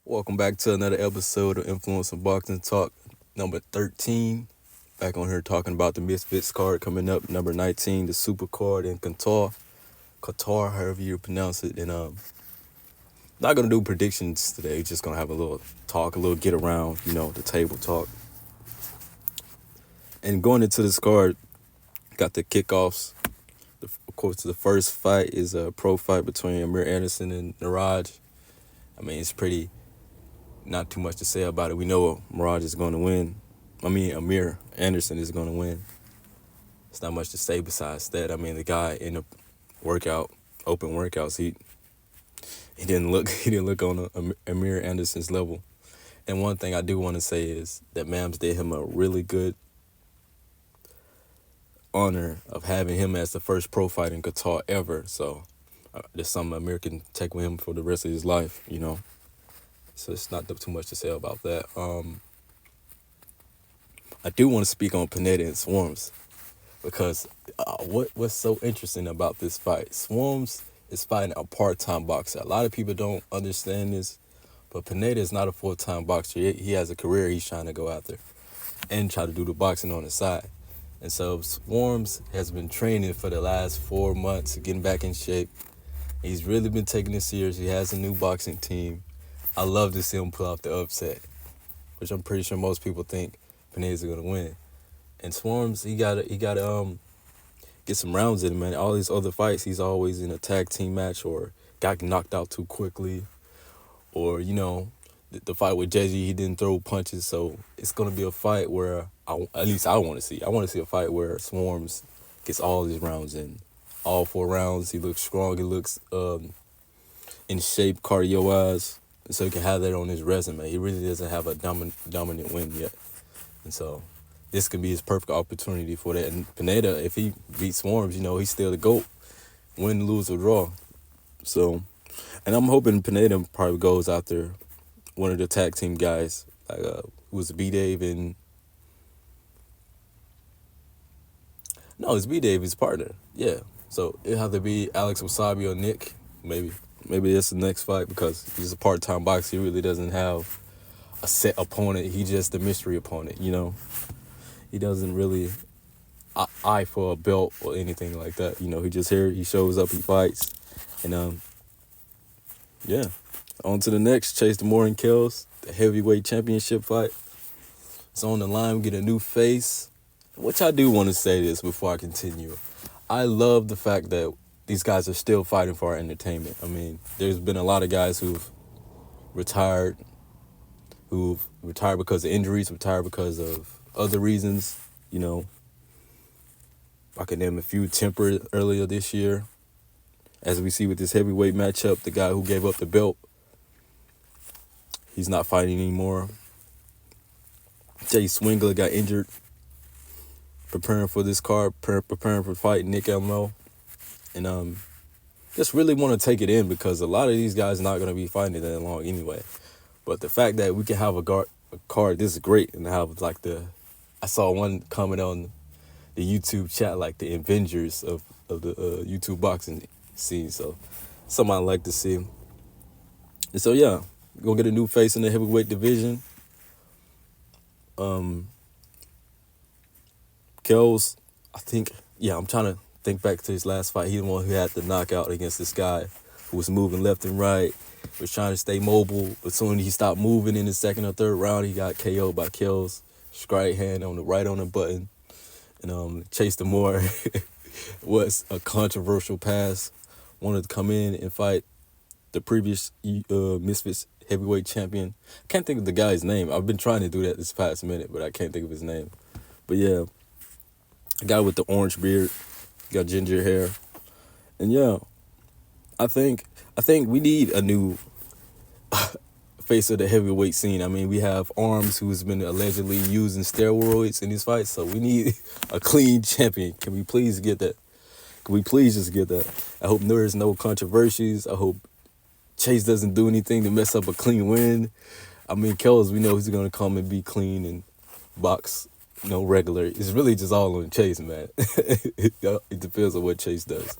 Welcome back to another episode of Influence of Boxing Talk, number 13. Back on here talking about the Misfits card coming up, number 19, the Super card in Qatar, however you pronounce it. And not gonna do predictions today. Just gonna have a little talk, a little get around, the table talk. And going into this card, got the kickoffs. Of course, the first fight is a pro fight between Amir Anderson and Niraj. I mean, it's pretty not too much to say about it. We know Mirage is going to win. Amir Anderson is going to win. It's not much to say besides that. I mean, the guy in the open workouts, he didn't look on Amir Anderson's level. And one thing I do want to say is that Mams did him a really good honor of having him as the first pro fight in Qatar ever. So there's something Amir can take with him for the rest of his life. So it's not too much to say about that. I do want to speak on Pineda and Swarms because what's so interesting about this fight? Swarms is fighting a part-time boxer. A lot of people don't understand this, but Pineda is not a full-time boxer. He has a career he's trying to go after and try to do the boxing on the side. And so Swarms has been training for the last 4 months, getting back in shape. He's really been taking it serious. He has a new boxing team. I love to see him pull off the upset, which I'm pretty sure most people think Pineda's gonna win. And Swarms, he gotta get some rounds in him, man. All these other fights, he's always in a tag team match or got knocked out too quickly, or the fight with Jeji, he didn't throw punches. So it's gonna be a fight where at least I want to see. I want to see a fight where Swarms gets all his rounds in, all 4 rounds. He looks strong. He looks in shape, cardio wise. So he can have that on his resume. He really doesn't have a dominant win yet. And so this could be his perfect opportunity for that. And Pineda, if he beats Swarms, he's still the GOAT. Win, lose, or draw. So, and I'm hoping Pineda probably goes after one of the tag team guys, like who was B-Dave and... No, it's B-Dave, his partner. Yeah. So it'll have to be Alex Wasabi or Nick, maybe. Maybe that's the next fight because he's a part-time boxer. He really doesn't have a set opponent. He's just a mystery opponent, He doesn't really eye for a belt or anything like that. He just here, he shows up, he fights. And, yeah. On to the next, Chase Demore and Kells, the heavyweight championship fight. It's on the line, we get a new face. Which I do want to say this before I continue. I love the fact that these guys are still fighting for our entertainment. I mean, there's been a lot of guys who've retired because of injuries, retired because of other reasons. I can name a few. Tempered earlier this year. As we see with this heavyweight matchup, the guy who gave up the belt, he's not fighting anymore. Jay Swingler got injured preparing for this card, preparing for fighting Nick Elmo. And just really want to take it in because a lot of these guys are not going to be fighting that long anyway. But the fact that we can have a card, this is great. And have I saw one comment on the YouTube chat, like the Avengers of the YouTube boxing scene. So something I like to see. And so, yeah, we're going to get a new face in the heavyweight division. Kells, I'm trying to think back to his last fight. He's the one who had the knockout against this guy who was moving left and right, was trying to stay mobile. But soon he stopped moving in the second or third round, he got KO'd by Kells. Right hand on the button. And Chase Demore was a controversial pass. Wanted to come in and fight the previous Misfits heavyweight champion. I can't think of the guy's name. I've been trying to do that this past minute, but I can't think of his name. But yeah, a guy with the orange beard, got ginger hair. And yeah, I think we need a new face of the heavyweight scene. I mean, we have Arms, who's been allegedly using steroids in his fights, so we need a clean champion. Can we please get that? Can we please just get that? I hope there is no controversies. I hope Chase doesn't do anything to mess up a clean win. I mean, Kells, we know he's going to come and be clean and box, regular. It's really just all on Chase, man. It depends on what Chase does.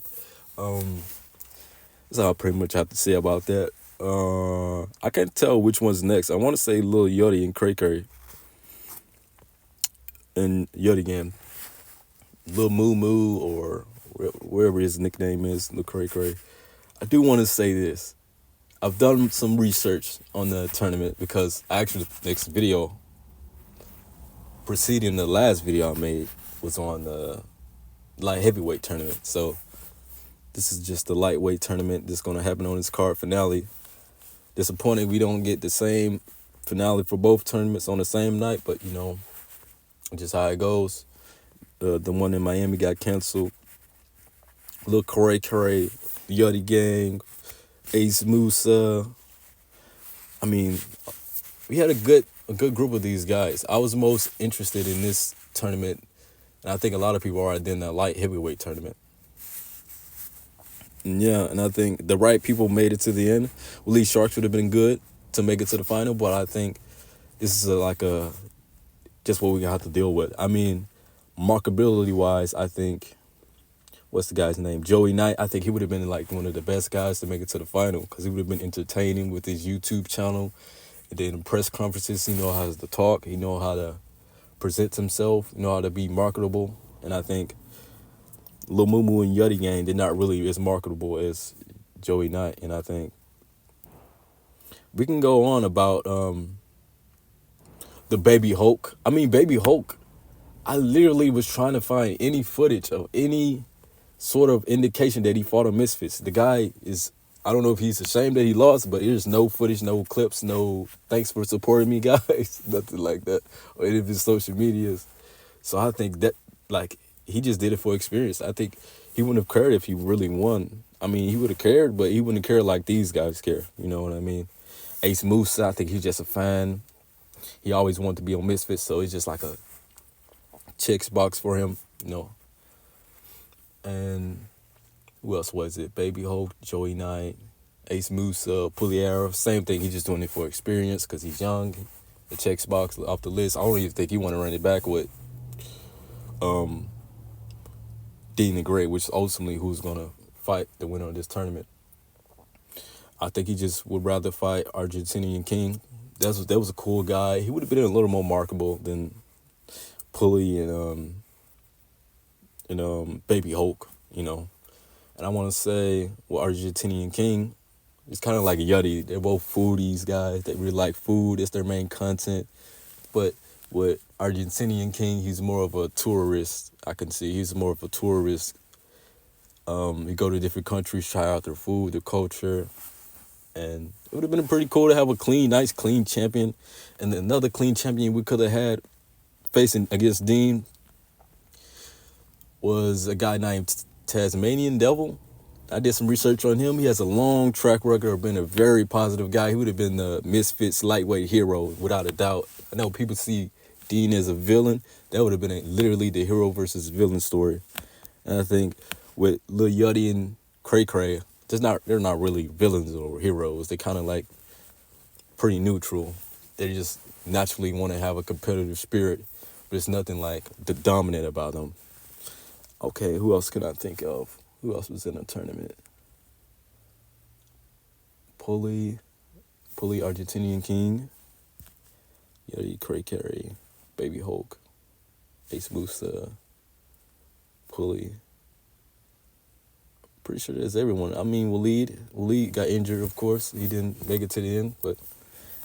That's all I pretty much have to say about that. I can't tell which one's next. I want to say Lil Yachty and Cray Cray and Yachty Gang. Lil Moo Moo or wherever his nickname is, Lil Cray Cray. I do want to say this. I've done some research on the tournament because actually the next video preceding the last video I made was on the light heavyweight tournament. So this is just the lightweight tournament that's going to happen on this card finale. Disappointing we don't get the same finale for both tournaments on the same night, but just how it goes. The one in Miami got canceled. Lil Cray Cray, Yachty Gang, Ace Musa. I mean, we had a good group of these guys. I was most interested in this tournament, and I think a lot of people are in the light heavyweight tournament. And I think the right people made it to the end. Willie Sharks would have been good to make it to the final, but I think this is just what we have to deal with. I mean, markability-wise, I think, what's the guy's name? Joey Knight. I think he would have been like one of the best guys to make it to the final because he would have been entertaining with his YouTube channel. And then in press conferences, he knows how to talk. He knows how to present himself. He knows how to be marketable. And I think Lil Moo Moo and Yachty Gang, they're not really as marketable as Joey Knight. And I think we can go on about the Baby Hulk. I mean, Baby Hulk, I literally was trying to find any footage of any sort of indication that he fought on Misfits. The guy is, I don't know if he's ashamed that he lost, but there's no footage, no clips, no thanks for supporting me, guys. Nothing like that. Or any of his social medias. So I think that, he just did it for experience. I think he wouldn't have cared if he really won. I mean, he would have cared, but he wouldn't care like these guys care. You know what I mean? Ace Musa, I think he's just a fan. He always wanted to be on Misfits, so it's just like a checks box for him, And who else was it? Baby Hulk, Joey Knight, Ace Musa, Puliera. Same thing. He's just doing it for experience because he's young. The checks box off the list. I don't even think he want to run it back with Dean the Great, which is ultimately who's going to fight the winner of this tournament. I think he just would rather fight Argentinian King. That was a cool guy. He would have been a little more marketable than Pulley and Baby Hulk, And I want to say, Argentinian King, it's kind of like Yachty. They're both foodies guys. They really like food. It's their main content. But with Argentinian King, he's more of a tourist. I can see he's more of a tourist. You go to different countries, try out their food, their culture. And it would have been pretty cool to have a nice clean champion. And another clean champion we could have had facing against Dean was a guy named Tasmanian Devil. I did some research on him. He has a long track record of being a very positive guy. He would have been the Misfits lightweight hero, without a doubt. I know people see Dean as a villain. That would have been literally the hero versus villain story. And I think with Lil Yachty and Cray Cray, they're not really villains or heroes. They're kind of like pretty neutral. They just naturally want to have a competitive spirit, but it's nothing like the dominant about them. Okay, who else can I think of? Who else was in the tournament? Pulley, Argentinian King, Yachty, Cray Cray, Baby Hulk, Ace Musa, Pulley. Pretty sure there's everyone. I mean, Waleed got injured, of course. He didn't make it to the end, but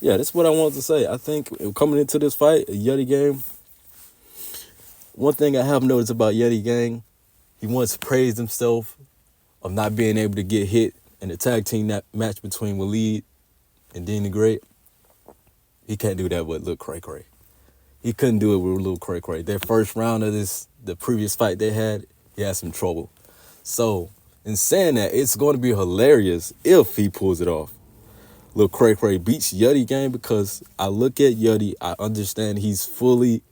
yeah, that's what I wanted to say. I think coming into this fight, Yachty Gang, one thing I have noticed about Yachty Gang, he once praised himself of not being able to get hit in the tag team match between Waleed and Dean the Great. He can't do that with Lil Cray Cray. He couldn't do it with Lil Cray Cray. Their first round of the previous fight they had, he had some trouble. So, in saying that, it's going to be hilarious if he pulls it off. Lil Cray Cray beats Yachty Gang because I look at Yachty, I understand he's fully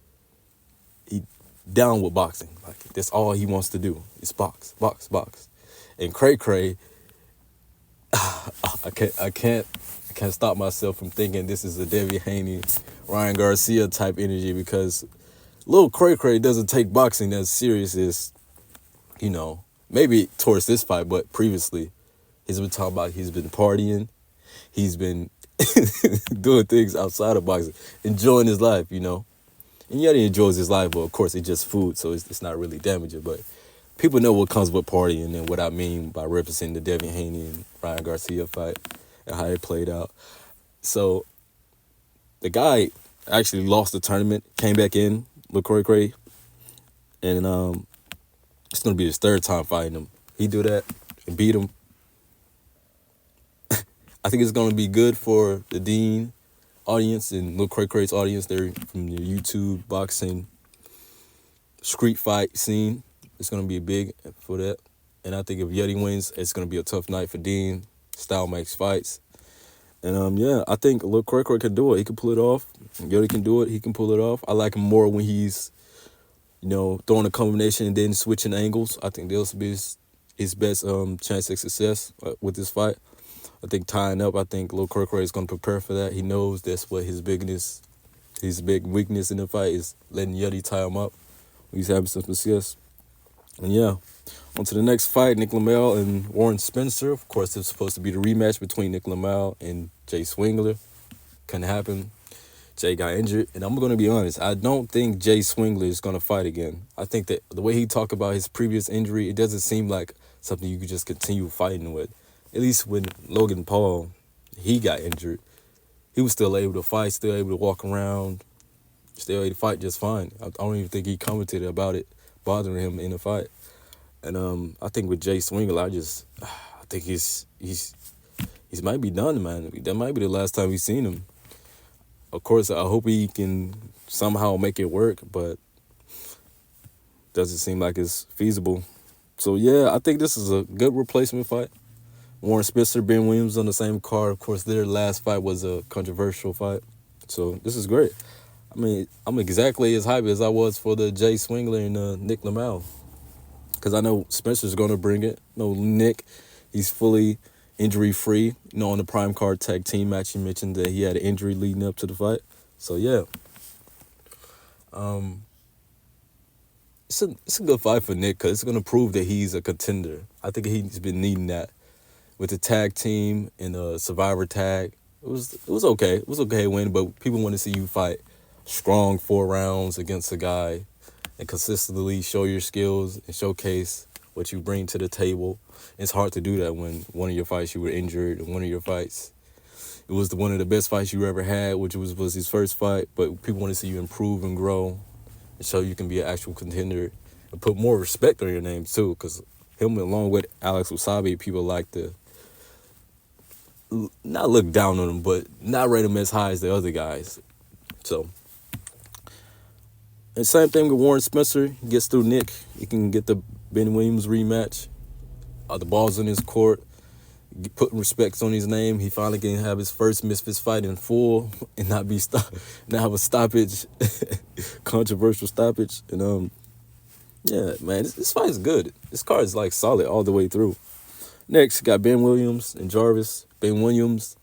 down with boxing. Like, that's all he wants to do is box. And Cray Cray, I can't stop myself from thinking this is a Debbie Haney, Ryan Garcia type energy because Lil Cray Cray doesn't take boxing as serious as, maybe towards this fight, but previously he's been talking about he's been partying, he's been doing things outside of boxing, enjoying his life, you know. And yeah, he enjoys his life, but of course it's just food, so it's not really damaging. But people know what comes with partying and what I mean by referencing the Devin Haney and Ryan Garcia fight and how it played out. So the guy actually lost the tournament, came back in, LaCroix, and it's gonna be his third time fighting him. He do that and beat him. I think it's gonna be good for the Dean audience and LaCroix's audience. They're from the YouTube boxing street fight scene. It's gonna be big for that. And I think if Yeti wins, it's gonna be a tough night for Dean. Style makes fights. And yeah, I think LaCroix can do it. He can pull it off. Yeti can do it. He can pull it off. I like him more when he's, you know, throwing a combination and then switching angles. I think this will be his best chance of success with this fight. I think tying up, I think LaCroix is going to prepare for that. He knows that's what his big weakness in the fight is, letting Yeti tie him up. He's having some success. And yeah, on to the next fight, Nick Lamel and Warren Spencer. Of course, it's supposed to be the rematch between Nick Lamel and Jay Swingler. Couldn't happen. Jay got injured. And I'm going to be honest, I don't think Jay Swingler is going to fight again. I think that the way he talked about his previous injury, it doesn't seem like something you could just continue fighting with. At least when Logan Paul, he got injured, he was still able to fight, still able to walk around, still able to fight just fine. I don't even think he commented about it bothering him in the fight. And I think with Jay Swingler, I think he's might be done, man. That might be the last time we've seen him. Of course, I hope he can somehow make it work, but doesn't seem like it's feasible. So yeah, I think this is a good replacement fight. Warren Spencer, Ben Williams on the same card. Of course, their last fight was a controversial fight. So this is great. I mean, I'm exactly as hyped as I was for the Jay Swingler and Nick Lamel. Because I know Spencer's going to bring it. No, Nick, he's fully injury-free. You know, on the Prime Card Tag Team match, you mentioned that he had an injury leading up to the fight. So, yeah. It's a good fight for Nick because it's going to prove that he's a contender. I think he's been needing that. With the tag team and the Survivor tag, it was okay. It was okay win, but people want to see you fight strong 4 rounds against a guy and consistently show your skills and showcase what you bring to the table. It's hard to do that when one of your fights you were injured, and one of your fights, it was one of the best fights you ever had, which was his first fight, but people want to see you improve and grow and show you can be an actual contender and put more respect on your name too, because him along with Alex Wasabi, people like to not look down on him, but not rate him as high as the other guys. So, and same thing with Warren Spencer. He gets through Nick. He can get the Ben Williams rematch. The ball's in his court. Putting respects on his name. He finally can have his first Misfits fight in full and not have a stoppage, controversial stoppage. And yeah, man, this fight is good. This card is like solid all the way through. Next, got Ben Williams and Jarvis. Ben Williams,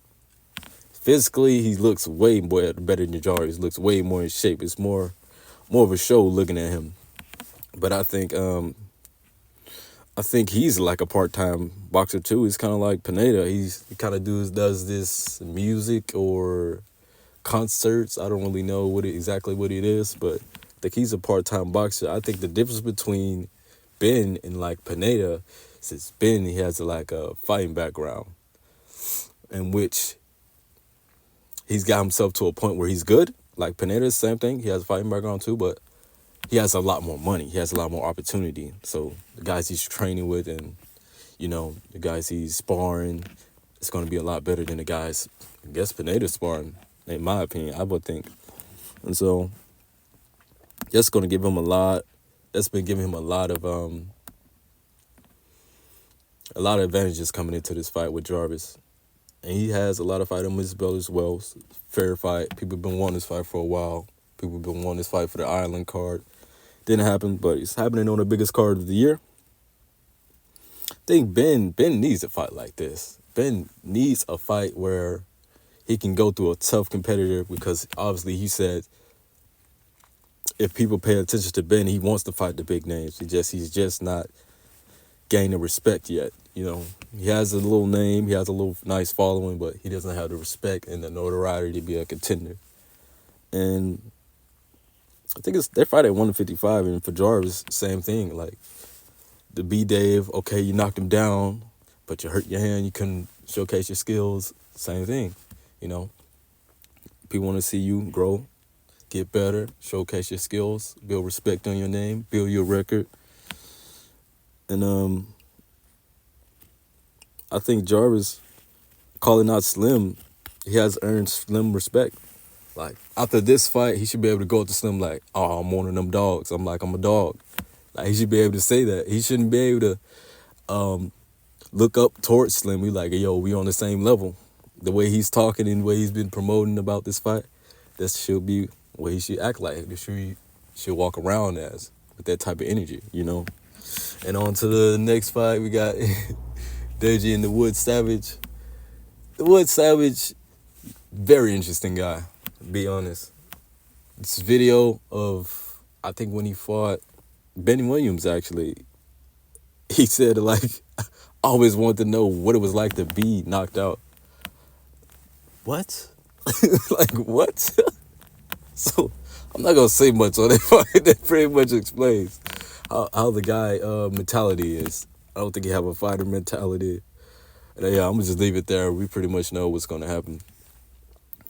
physically, he looks way better than Jarvis. Looks way more in shape. It's more of a show looking at him. But I think he's like a part-time boxer too. He's kind of like Pineda. He kind of does this music or concerts. I don't really know exactly what it is, but I think he's a part-time boxer. I think the difference between Ben and like Pineda, since Ben, he has like a fighting background in which he's got himself to a point where he's good. Like Pineda, same thing. He has a fighting background too, but he has a lot more money. He has a lot more opportunity. So the guys he's training with and, you know, the guys he's sparring, it's going to be a lot better than the guys, I guess, Pineda's sparring, in my opinion, I would think. And so that's going to give him a lot. That's been giving him a lot of advantages coming into this fight with Jarvis. And he has a lot of fight on his belt as well. Fair fight. People have been wanting this fight for a while. People have been wanting this fight for the Ireland card. Didn't happen, but it's happening on the biggest card of the year. I think Ben needs a fight like this. Ben needs a fight where he can go through a tough competitor, because obviously he said if people pay attention to Ben, he wants to fight the big names. He's just not gaining respect yet. You know, he has a little name, he has a little nice following, but he doesn't have the respect and the notoriety to be a contender. And I think they're fighting at 155, and for Jarvis, same thing. Like the B Dave, okay, you knocked him down, but you hurt your hand, you couldn't showcase your skills. Same thing, you know. People want to see you grow, get better, showcase your skills, build respect on your name, build your record. And I think Jarvis calling out Slim, he has earned Slim respect. Like after this fight, he should be able to go up to Slim like, "Oh, I'm one of them dogs. I'm a dog." Like he should be able to say that. He shouldn't be able to look up towards Slim. We like, "Yo, we on the same level." The way he's talking and the way he's been promoting about this fight, that should be what he should act like. He should walk around as with that type of energy, you know. And on to the next fight, we got Deji and the Wood Savage. The Wood Savage, very interesting guy, to be honest. This video of, I think when he fought Benny Williams, actually, he said, like, I always wanted to know what it was like to be knocked out. What? Like, what? So, I'm not going to say much on that fight. That pretty much explains how the guy mentality is. I don't think he have a fighter mentality. And yeah, I'm going to just leave it there. We pretty much know what's going to happen.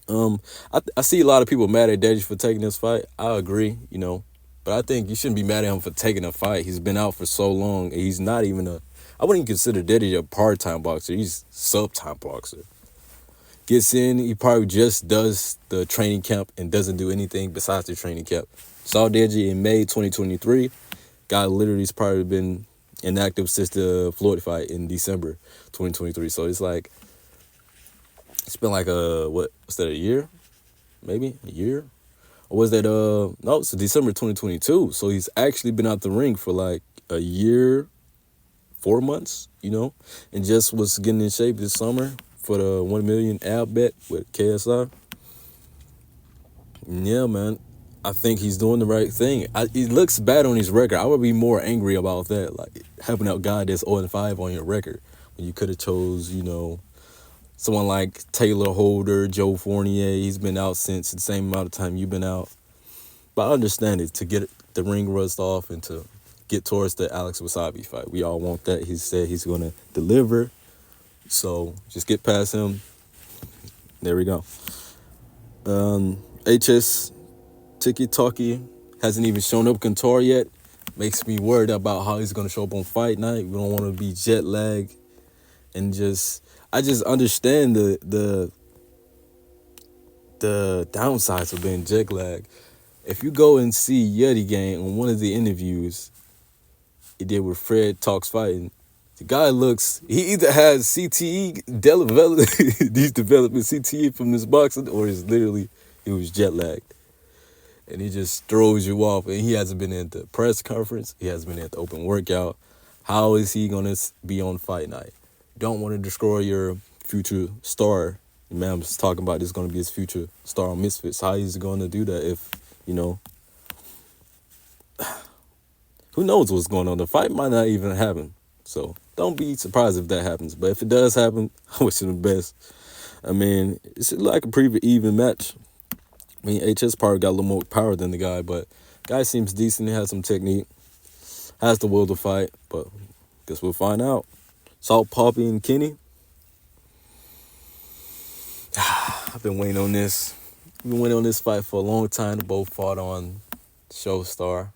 I see a lot of people mad at Deji for taking this fight. I agree, you know. But I think you shouldn't be mad at him for taking a fight. He's been out for so long. And he's not even I wouldn't even consider Deji a part-time boxer. He's sub-time boxer. Gets in, he probably just does the training camp and doesn't do anything besides the training camp. Saw Deji in May 2023. Guy literally's probably been inactive since the Floyd fight in December 2023. So it's like, it's been like what's that, a year? Maybe a year? Or was that no, it's December 2022. So he's actually been out the ring for like a year, 4 months, you know, and just was getting in shape this summer for the 1 million ab bet with KSI. And yeah, man, I think he's doing the right thing. It looks bad on his record. I would be more angry about that, like having a guy that's 0-5 on your record when you could have chose, you know, someone like Taylor Holder, Joe Fournier. He's been out since the same amount of time you've been out. But I understand it, to get the ring rust off and to get towards the Alex Wasabi fight. We all want that. He said he's going to deliver. So just get past him. There we go. HS Tiki Talkie hasn't even shown up Qatar yet. Makes me worried about how he's going to show up on fight night. We don't want to be jet lagged. And I just understand the downsides of being jet lagged. If you go and see Yeti Gang on one of the interviews he did with Fred Talks Fighting, the guy he either has CTE, he's developing CTE from this boxing, or he was jet lagged. And he just throws you off. And he hasn't been at the press conference. He hasn't been at the open workout. How is he going to be on fight night? Don't want to destroy your future star. Man, I'm just talking about this going to be his future star on Misfits. How is he going to do that if, you know, who knows what's going on? The fight might not even happen. So don't be surprised if that happens. But if it does happen, I wish him the best. I mean, it's like a pretty even match. I mean, HS probably got a little more power than the guy, but guy seems decent. He has some technique, has the will to fight, but guess we'll find out. Salt Poppy and Kenny. I've been waiting on this. I've been waiting on this fight for a long time. They both fought on Showstar.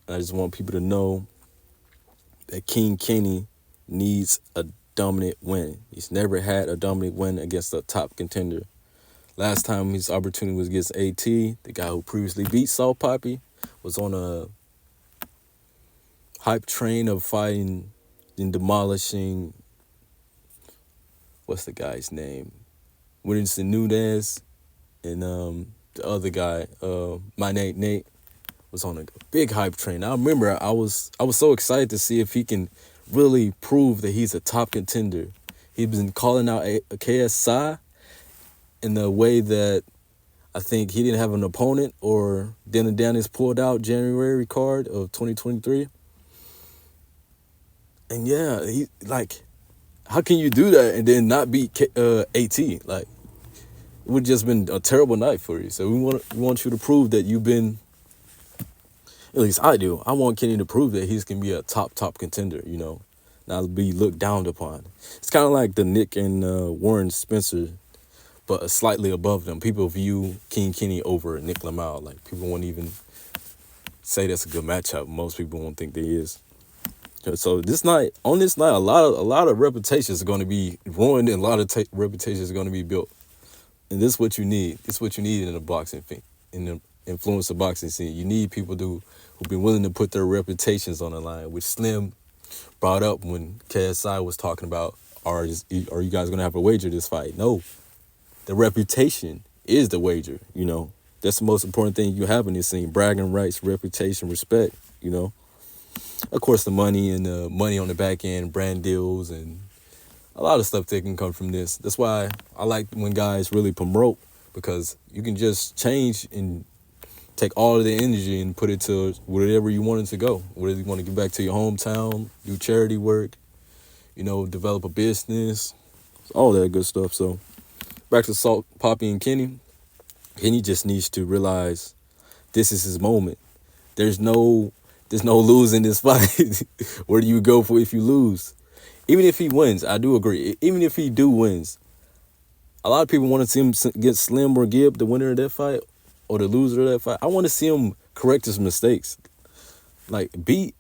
I just want people to know that King Kenny needs a dominant win. He's never had a dominant win against a top contender. Last time his opportunity was against AT, the guy who previously beat Salt Poppy, was on a hype train of fighting and demolishing, what's the guy's name? Winston Nunez, and the other guy, my Nate, was on a big hype train. I remember I was so excited to see if he can really prove that he's a top contender. He's been calling out KSI in the way that I think he didn't have an opponent, or Dennis Dennis pulled out January card of 2023. And yeah, he, like, How can you do that and then not beat AT? Like, it would just been a terrible night for you. So we want you to prove that you've been. At least I do. I want Kenny to prove that he's gonna be a top contender. Not be looked down upon. It's kind of like the Nick and Warren Spencer, but slightly above them. People view King Kenny over Nick Lamau. Like, people won't even say that's a good matchup. Most people won't think there is. So on this night, a lot of reputations are going to be ruined, and a lot of reputations are going to be built. And this is what you need. This is what you need in the boxing thing, in the influencer boxing scene. You need people who've been willing to put their reputations on the line, which Slim brought up when KSI was talking about, are you guys going to have a wager this fight? No. The reputation is the wager, That's the most important thing you have in this scene. Bragging rights, reputation, respect, Of course, the money and the money on the back end, brand deals, and a lot of stuff that can come from this. That's why I like when guys really promote, because you can just change and take all of the energy and put it to whatever you want it to go. Whether you want to get back to your hometown, do charity work, develop a business, all that good stuff. So back to Salt, Poppy, and Kenny. Kenny just needs to realize this is his moment. There's no losing this fight. Where do you go for if you lose? Even if he wins, I do agree. Even if he wins, a lot of people want to see him get Slim or Gibb, the winner of that fight, or the loser of that fight. I want to see him correct his mistakes. Like, beat,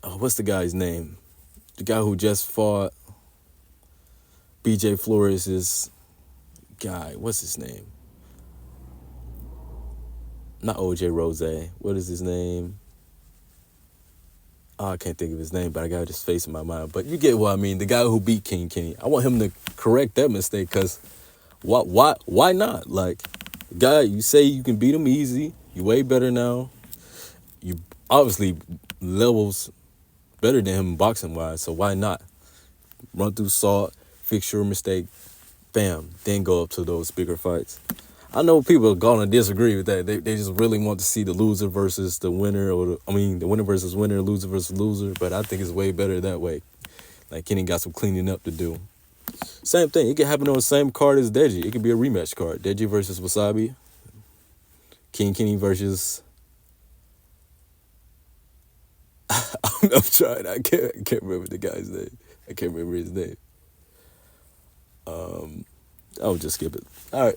what's the guy's name? The guy who just fought BJ Flores' guy. What's his name? Not OJ Rose. What is his name? Oh, I can't think of his name, but I got his face in my mind. But you get what I mean. The guy who beat King Kenny. I want him to correct that mistake, because why not? Like, guy, you say you can beat him easy. You way better now. You obviously levels better than him boxing-wise, so why not? Run through Salt, fix your mistake, bam, then go up to those bigger fights. I know people are going to disagree with that. They just really want to see the loser versus the winner, the winner versus winner, loser versus loser. But I think it's way better that way. Like, Kenny got some cleaning up to do. Same thing. It could happen on the same card as Deji. It could be a rematch card. Deji versus Wasabi. King Kenny versus... I'm trying. I can't remember the guy's name. I can't remember his name. I'll just skip it. All right.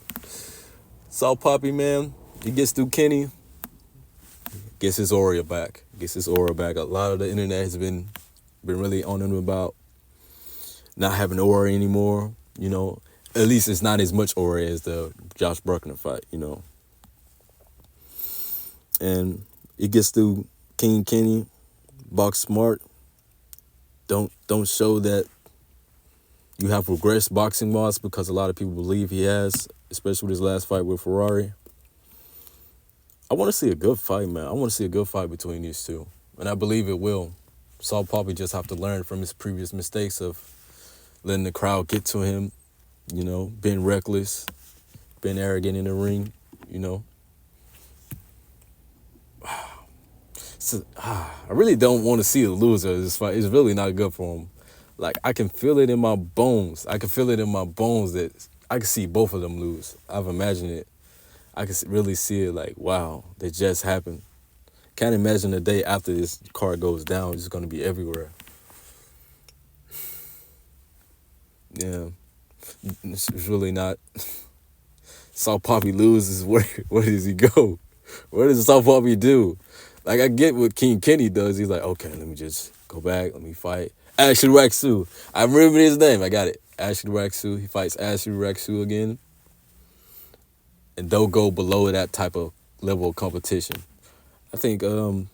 Salt Poppy, man, he gets through Kenny, gets his aura back. A lot of the internet has been really on him about not having aura anymore, At least it's not as much aura as the Josh Bruckner fight, And he gets through King Kenny, box smart. Don't show that you have regressed boxing-wise, because a lot of people believe he has, especially with his last fight with Ferrari. I want to see a good fight, man. I want to see a good fight between these two. And I believe it will. Salt Poppy just have to learn from his previous mistakes of letting the crowd get to him, being reckless, being arrogant in the ring, So, I really don't want to see a loser of this fight. It's really not good for him. Like, I can feel it in my bones. That I can see both of them lose. I've imagined it. I can really see it like, wow, that just happened. Can't imagine the day after this card goes down. It's going to be everywhere. Yeah. It's really not. Salt Poppy loses. Where does he go? What does Salt Poppy do? Like, I get what King Kenny does. He's like, okay, let me just go back. Let me fight Ashley Raksu. I remember his name. I got it. Ashley Raksu. He fights Ashley Raksu again. And don't go below that type of level of competition. I think it's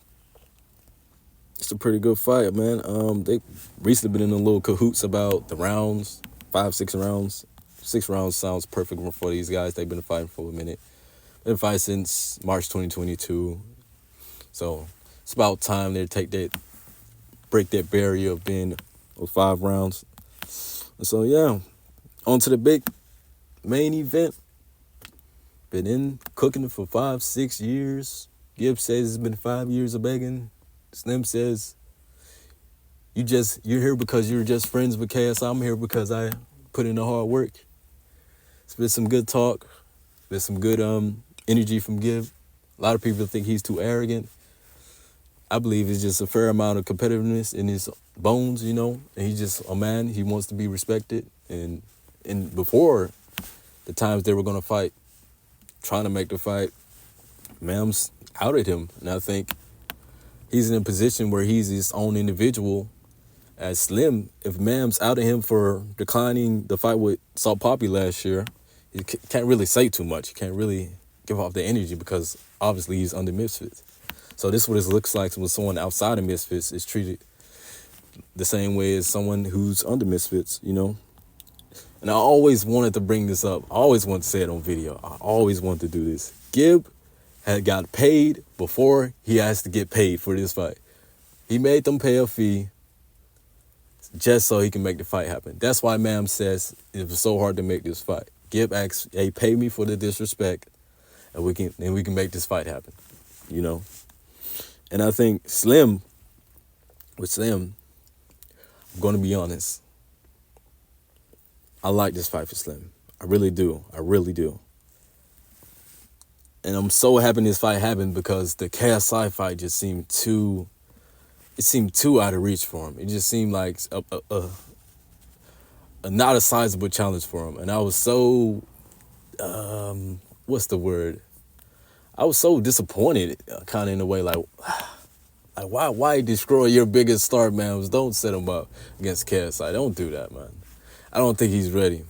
a pretty good fight, man. They recently been in a little cahoots about the rounds, 5-6 rounds. 6 rounds sounds perfect for these guys. They've been fighting for a minute. Been fighting since March 2022. So it's about time they break that barrier of being 5 rounds. So yeah, on to the big main event. Been cooking for 5-6 years. Gibbs says it's been 5 years of begging. Slim says You're here because you're just friends with KSI. I'm here because I put in the hard work. It's been some good talk. There's some good energy from Give. A lot of people think he's too arrogant. I believe it's just a fair amount of competitiveness in his bones, you know. And he's just a man. He wants to be respected. And before the times they were going to fight, trying to make the fight, Mams outed him. And I think he's in a position where he's his own individual as Slim. If Mams outed him for declining the fight with Salt Poppy last year, he can't really say too much. He can't really give off the energy because obviously he's under Misfits. So this is what it looks like when someone outside of Misfits is treated the same way as someone who's under Misfits, you know? And I always wanted to bring this up. I always wanted to say it on video. I always wanted to do this. Gibb had got paid before he has to get paid for this fight. He made them pay a fee just so he can make the fight happen. That's why Mam says it was so hard to make this fight. Gibb asks, hey, pay me for the disrespect, and we can make this fight happen, you know? And I think with Slim, I'm going to be honest, I like this fight for Slim. I really do. I really do. And I'm so happy this fight happened because the KSI fight just seemed too out of reach for him. It just seemed like a not a sizable challenge for him. And I was so, what's the word? I was so disappointed, kind of in a way, like why destroy your biggest star, man? Don't set him up against KSI. Don't do that, man. I don't think he's ready.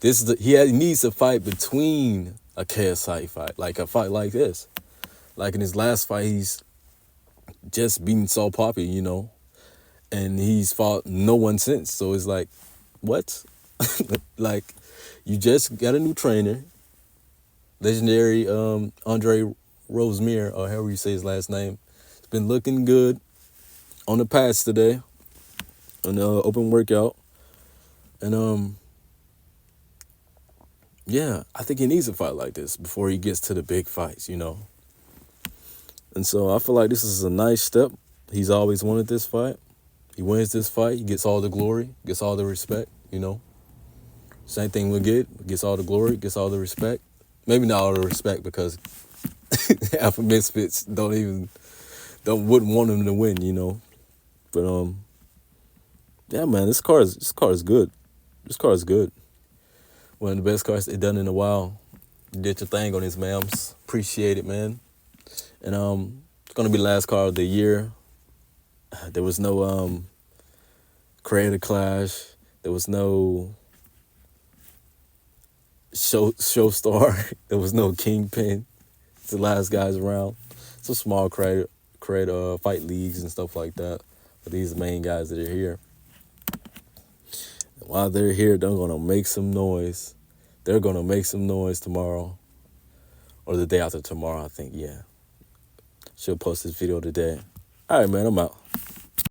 He needs a fight between a KSI fight, like a fight like this. Like in his last fight, he's just beaten Saul Poppy, you know, and he's fought no one since. So it's like, what? Like, you just got a new trainer, legendary Andre Rosemere, or however you say his last name. It's been looking good on the pads today, on the open workout. And yeah, I think he needs a fight like this before he gets to the big fights, you know. And so I feel like this is a nice step. He's always wanted this fight. He wins this fight. He gets all the glory, gets all the respect, you know. Same thing with gets all the glory, gets all the respect. Maybe not all the respect because half of Misfits wouldn't want him to win, you know. But yeah, man, this car is good. This car is good. One of the best cars they've done in a while. You did your thing on these Mams. Appreciate it, man. And it's gonna be the last car of the year. There was no creator clash. There was no show star. There was no kingpin. It's the last guys around. It's a small creator fight leagues and stuff like that. But these main guys that are here. And while they're here, they're gonna make some noise. They're gonna make some noise tomorrow. Or the day after tomorrow, I think, yeah. She'll post this video today. All right, man, I'm out.